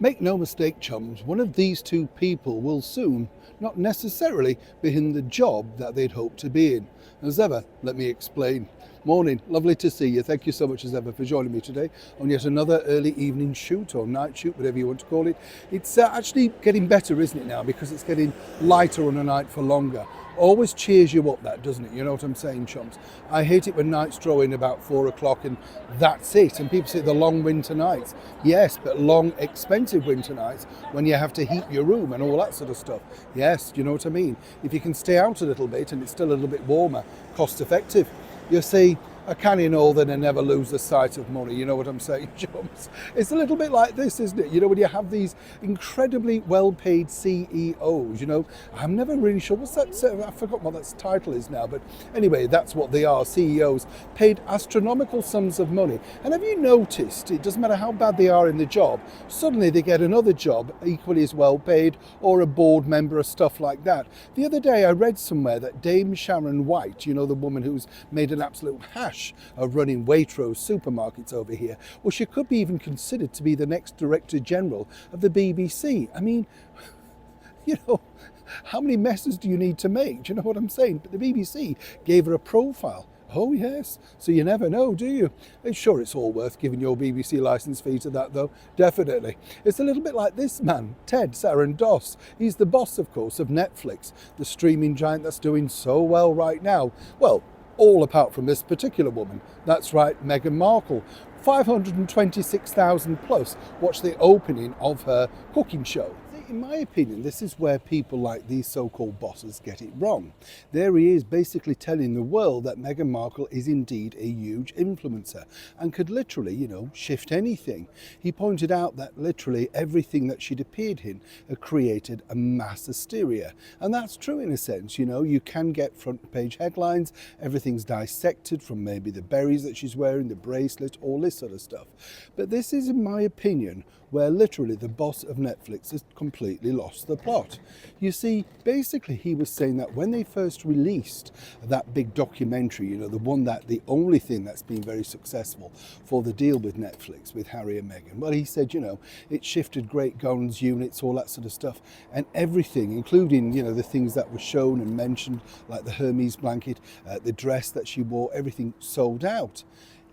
Make no mistake, chums, one of these two people will soon not necessarily be in the job that they'd hoped to be in. As ever, let me explain. Morning, lovely to see you. Thank you so much as ever for joining me today on yet another early evening shoot or night shoot, whatever you want to call it. It's actually getting better, isn't it now, because it's getting lighter on a night for longer. Always cheers you up, that, doesn't it? You know what I'm saying, chums? I hate it when nights draw in about 4 o'clock and that's it. And people say the long winter nights. Yes, but long, expensive winter nights when you have to heat your room and all that sort of stuff. Yes, you know what I mean? If you can stay out a little bit and it's still a little bit warmer, cost effective. You see, I can in all then and never lose the sight of money. You know what I'm saying, chums? It's a little bit like this, isn't it? You know, when you have these incredibly well-paid CEOs, you know, I'm never really sure, what's that, I forgot what that title is now, but anyway, that's what they are, CEOs, paid astronomical sums of money. And have you noticed, it doesn't matter how bad they are in the job, suddenly they get another job equally as well paid, or a board member or stuff like that. The other day I read somewhere that Dame Sharon White, you know, the woman who's made an absolute hash of running Waitrose supermarkets over here, well, she could be even considered to be the next Director General of the BBC. I mean, you know, how many messes do you need to make? Do you know what I'm saying? But the BBC gave her a profile. Oh yes, so you never know, do you? I'm sure it's all worth giving your BBC licence fee to that though, definitely. It's a little bit like this man, Ted Sarandos. He's the boss, of course, of Netflix, the streaming giant that's doing so well right now. Well, all apart from this particular woman. That's right, Meghan Markle. 526,000 plus watched the opening of her cooking show. In my opinion, this is where people like these so-called bosses get it wrong. There he is basically telling the world that Meghan Markle is indeed a huge influencer and could literally, you know, shift anything. He pointed out that literally everything that she'd appeared in had created a mass hysteria. And that's true in a sense, you know, you can get front page headlines, everything's dissected from maybe the berries that she's wearing, the bracelet, all this sort of stuff. But this is, in my opinion, where literally the boss of Netflix has completely lost the plot. You see, basically he was saying that when they first released that big documentary, you know, the only thing that's been very successful for the deal with Netflix, with Harry and Meghan, well, he said, you know, it shifted great guns, units, all that sort of stuff, and everything, including, you know, the things that were shown and mentioned, like the Hermes blanket, the dress that she wore, everything sold out.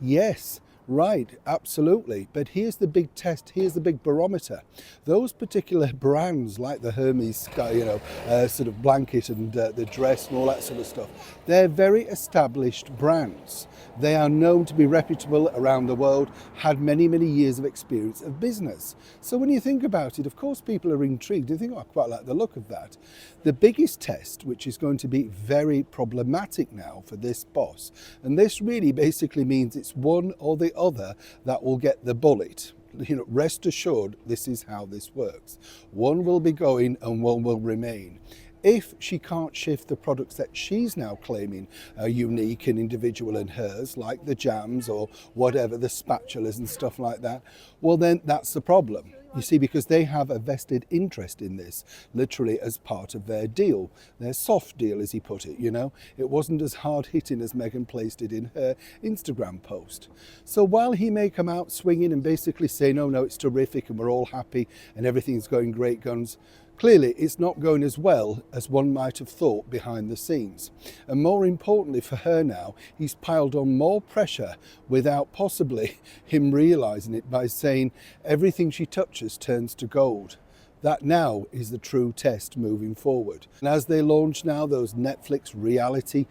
Yes. Right, absolutely. But here's the big test, here's the big barometer. Those particular brands like the Hermes, you know, sort of blanket and the dress and all that sort of stuff, they're very established brands. They are known to be reputable around the world, had many, many years of experience of business. So when you think about it, of course, people are intrigued. They think, oh, I quite like the look of that. The biggest test, which is going to be very problematic now for this boss, and this really basically means it's one or the other that will get the bullet. You know, rest assured, this is how this works. One will be going and one will remain. If she can't shift the products that she's now claiming are unique and individual in hers, like the jams or whatever, the spatulas and stuff like that, well then that's the problem. You see, because they have a vested interest in this, literally as part of their deal, their soft deal, as he put it, you know. It wasn't as hard-hitting as Meghan placed it in her Instagram post. So while he may come out swinging and basically say, no, it's terrific and we're all happy and everything's going great guns, clearly it's not going as well as one might have thought behind the scenes. And more importantly for her now, he's piled on more pressure without possibly him realising it by saying everything she touches turns to gold. That now is the true test moving forward. And as they launch now those Netflix reality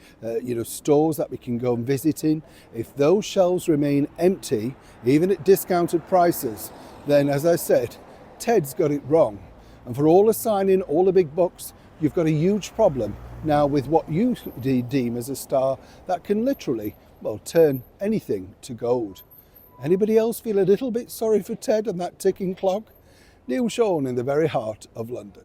stores that we can go and visit in, if those shelves remain empty, even at discounted prices, then as I said, Ted's got it wrong. And for all the signing, all the big bucks, you've got a huge problem now with what you deem as a star that can literally, well, turn anything to gold. Anybody else feel a little bit sorry for Ted and that ticking clock? Neil Sean in the very heart of London.